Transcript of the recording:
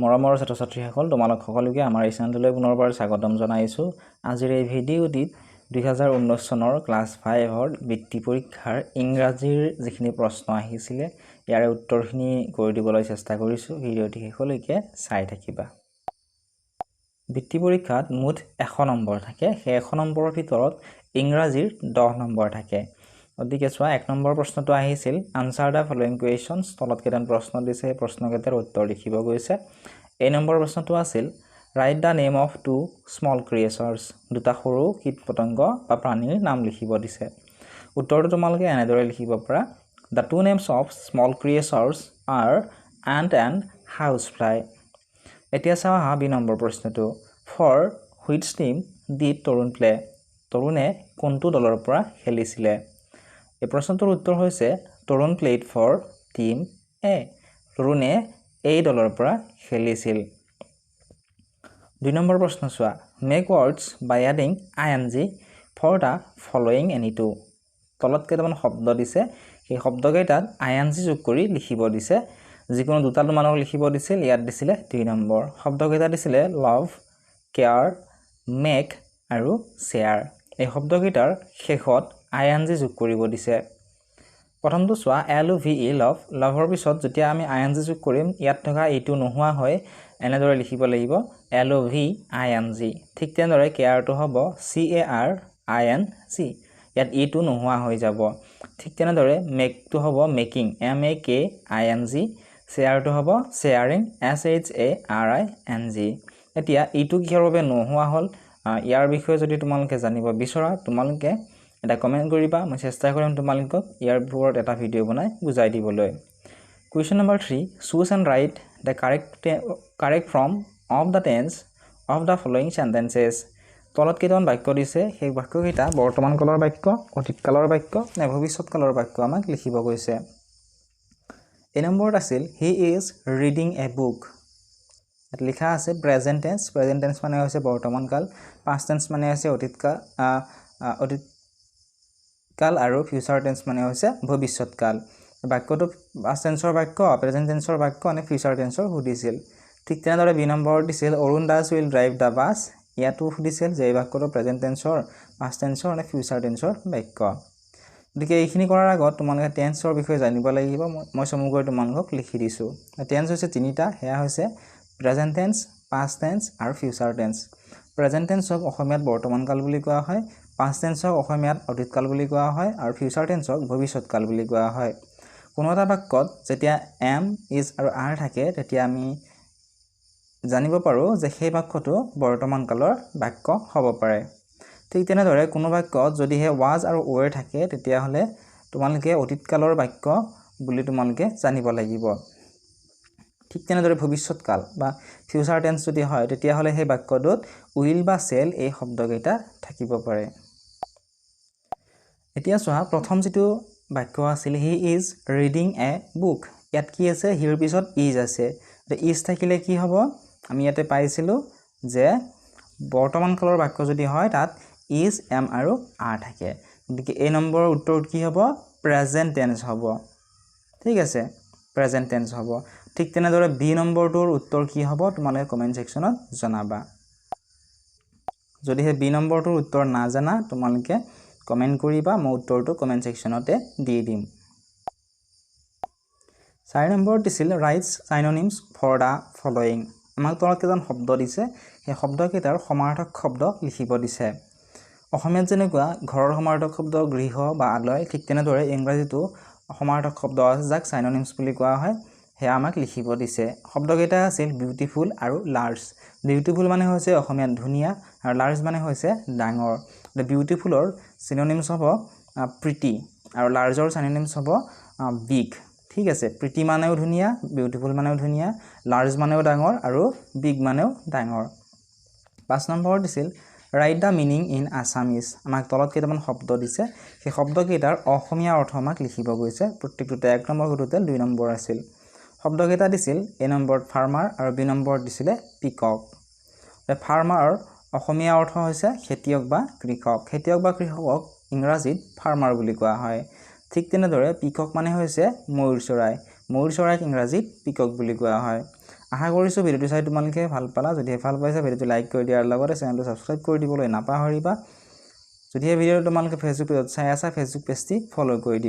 মৰমৰ ছাত্ৰ-ছাত্ৰীসকল তোমালোক সকলোকে আমাৰ এই চেনেললৈ পুনৰবাৰ স্বাগতম জনাইছোঁ। আজিৰ এই ভিডিঅ'টিত 2019 চনৰ ক্লাছ 5ৰ বৃত্তি পৰীক্ষাৰ ইংৰাজীৰ যিখিনি প্ৰশ্ন আহিছিলে ইয়াৰে উত্তৰখিনি কৰি দিবলৈ চেষ্টা কৰিছোঁ। ভিডিঅ'টি শেষলৈকে চাই থাকিবা। বৃত্তি পৰীক্ষাত মুঠ 100 নম্বৰ থাকে। সেই 100 নম্বৰৰ ভিতৰত ইংৰাজীৰ 10 নম্বৰ থাকে। গতিকে চোৱা 1 নম্বৰ প্ৰশ্নটো আহিছিল আনসাৰ দা ফলোইং কুৱেশ্যনছ। তলত কেইটামান প্ৰশ্ন দিছে, সেই প্ৰশ্নকেইটাৰ উত্তৰ লিখিব গৈছে। এই নম্বৰ প্ৰশ্নটো আছিল write the name of two small creatures. দুটা সৰু কীট পতংগ বা প্ৰাণীৰ নাম লিখিব দিছে। উত্তৰটো তোমালোকে এনেদৰে লিখিব পাৰা the two names of small creatures are ant and house fly. এতিয়া চাওঁ আহা 2 নম্বৰ প্ৰশ্নটো for which team did Tarun play. তৰুণে কোনটো দলৰ পৰা খেলিছিলে? এই প্ৰশ্নটোৰ উত্তৰ হৈছে Tarun played for team A. তৰুণে এই দলৰ পৰা খেলিছিল। 2 নম্বৰ প্ৰশ্ন চোৱা make words by adding ING for the following any two. তলত কেইটামান শব্দ দিছে, সেই শব্দকেইটাত ING যোগ কৰি লিখিব দিছে। যিকোনো দুটা তোমালোকক লিখিব দিছিল, ইয়াত দিছিলে 2 নম্বৰ। শব্দকেইটা দিছিলে লাভ, কেয়াৰ, মেক আৰু শ্বেয়াৰ। এই শব্দকেইটাৰ শেষত ING যোগ কৰিব দিছে। প্ৰথমটো চোৱা LOVE লভ। লভৰ পিছত যেতিয়া আমি ING যোগ কৰিম ইয়াত থকা এইটো নোহোৱা হয় এনেদৰে লিখিব লাগিব LOVING। ঠিক তেনেদৰে কেয়াৰটো হ'ব CARING। ইয়াত ইটো নোহোৱা হৈ যাব। ঠিক তেনেদৰে মেকটো হ'ব মেকিং MAKING। শ্বেয়াৰটো হ'ব শ্বেয়াৰিং SHARING। এতিয়া ইটো কিহৰ বাবে নোহোৱা হ'ল ইয়াৰ বিষয়ে যদি তোমালোকে জানিব বিচৰা তোমালোকে এটা কমেণ্ট কৰিবা। মই চেষ্টা কৰিম তোমালোকক ইয়াৰ ওপৰত এটা ভিডিঅ' বনাই বুজাই দিবলৈ। Question number 3 choose and right the correct form of the tense of the following sentences. তলত কেইটামান বাক্য দিছে, সেই বাক্যকেইটা বৰ্তমান কালৰ বাক্য, অতীতকালৰ বাক্য নে ভৱিষ্যৎকালৰ বাক্য আমাক লিখিব গৈছে। এই নম্বৰত আছিল he is reading a book. ইয়াত লিখা আছে প্ৰেজেণ্ট টেন্স। প্ৰেজেণ্ট টেন্স মানে হৈছে বৰ্তমান কাল, পাষ্ট টেন্স মানে হৈছে অতীতকাল আৰু ফিউচাৰ টেন্স মানে হৈছে ভৱিষ্যৎকাল। বাক্যটো পাষ্ট টেন্সৰ বাক্য, প্ৰেজেণ্ট টেন্সৰ বাক্য নে ফিউচাৰ টেন্সৰ সুধিছিল। ঠিক তেনেদৰে 2 নম্বৰত দিছিল Arun Das will drive the bus. ইয়াতো সুধিছিল যে এই বাক্যটো প্ৰেজেণ্ট টেন্সৰ, পাষ্ট টেন্সৰ নে ফিউচাৰ টেন্সৰ বাক্য। গতিকে এইখিনি কৰাৰ আগত তোমালোকে টেন্সৰ বিষয়ে জানিব লাগিব। মই চমুকৈ তোমালোকক লিখি দিছোঁ। টেন্স হৈছে 3টা, সেয়া হৈছে প্ৰেজেণ্ট টেন্স, পাষ্ট টেন্স আৰু ফিউচাৰ টেন্স। প্ৰেজেণ্ট টেন্সক অসমীয়াত বৰ্তমান কাল বুলি কোৱা হয়, পাষ্ট টেন্সক অসমীয়াত অতীতকাল বুলি কোৱা হয় আৰু ফিউচাৰ টেন্সক ভৱিষ্যৎকাল বুলি কোৱা হয়। কোনো এটা বাক্যত যেতিয়া এম, ইজ আৰু আৰ থাকে তেতিয়া আমি জানিব পাৰোঁ যে সেই বাক্যটো বৰ্তমান কালৰ বাক্য হ'ব পাৰে। ঠিক তেনেদৰে কোনো বাক্যত যদিহে ৱাজ আৰু ৱেৰ থাকে তেতিয়াহ'লে তোমালোকে অতীতকালৰ বাক্য বুলি তোমালোকে জানিব লাগিব। ঠিক তেনেদৰে ভৱিষ্যৎকাল বা ফিউচাৰ টেন্স যদি হয় তেতিয়াহ'লে সেই বাক্যটোত উইল বা চেল এই শব্দকেইটা থাকিব পাৰে। এতিয়া চোৱা প্ৰথম যিটো বাক্য আছিল he is reading a book. ইয়াত কি আছে? হিৰ পিছত ইজ আছে। ইজ থাকিলে কি হ'ব? আমি ইয়াতে পাইছিলোঁ যে বৰ্তমান কালৰ বাক্য যদি হয় তাত ইজ, এম আৰু আৰ থাকে। গতিকে এই নম্বৰৰ উত্তৰটো কি হ'ব? প্ৰেজেণ্ট টেন্স হ'ব। ঠিক আছে, প্ৰেজেণ্ট টেন্স হ'ব। ঠিক তেনেদৰে বি নম্বৰটোৰ উত্তৰ কি হ'ব তোমালোকে কমেণ্ট ছেকশ্যনত জনাবা। যদিহে বি নম্বৰটোৰ উত্তৰ নাজানা তোমালোকে কমেণ্ট কৰিবা, মই উত্তৰটো কমেণ্ট ছেকশ্যনতে দি দিম। 4 নম্বৰত দিছিল ৰাইট চাইননিমছ ফৰ দ্য ফলোয়িং। আমাক তলত কেইটামান শব্দ দিছে, সেই শব্দকেইটাৰ সমাৰ্থক শব্দ লিখিব দিছে। অসমীয়াত যেনেকুৱা ঘৰৰ সমাৰ্থক শব্দ গৃহ বা আলয়, ঠিক তেনেদৰে ইংৰাজীতো সমাৰ্থক শব্দ আছে যাক চাইননিমছ বুলি কোৱা হয়, সেয়া আমাক লিখিব দিছে। শব্দকেইটা আছিল বিউটিফুল আৰু লাৰ্জ। বিউটিফুল মানে হৈছে অসমীয়াত ধুনীয়া আৰু লাৰ্জ মানে হৈছে ডাঙৰ। বিউটিফুলৰ চিননিমছ হ'ব প্ৰিটি আৰু লাৰ্জৰ চিননিমছ হ'ব বিগ। ঠিক আছে, প্ৰিটি মানেও ধুনীয়া, বিউটিফুল মানেও ধুনীয়া, লাৰ্জ মানেও ডাঙৰ আৰু বিগ মানেও ডাঙৰ। 5 নম্বৰত দিছিল right the meaning in Assamese. আমাক তলত কেইটামান শব্দ দিছে, সেই শব্দকেইটাৰ অসমীয়া অৰ্থ আমাক লিখিব গৈছে। প্ৰত্যেকটোতে 1 নম্বৰ, গোটোতে 2 নম্বৰ আছিল। শব্দকেইটা দিছিল এ নম্বৰত ফাৰ্মাৰ আৰু বি নম্বৰত দিছিলে পিকক। ফাৰ্মাৰ অসমীয়া অৰ্থ হৈছে খেতিয়ক বা কৃষক। খেতিয়ক বা কৃষকক ইংৰাজীত ফাৰ্মাৰ বুলি কোৱা হয়। ঠিক তেনেদৰে পিকক মানে হৈছে ময়ূৰ চৰাই। ময়ূৰ চৰাইক ইংৰাজীত পিকক বুলি কোৱা হয়। আশা কৰিছোঁ ভিডিঅ'টো চাই তোমালোকে ভাল পালা। যদিহে ভাল পাইছা ভিডিঅ'টো লাইক কৰি দিয়াৰ লগতে চেনেলটো ছাবস্ক্ৰাইব কৰি দিবলৈ নাপাহৰিবা। যদিহে ভিডিঅ'টো তোমালোকে ফেচবুক পেজত চাই আছা ফেচবুক পেজটি ফ'ল' কৰি দিবা।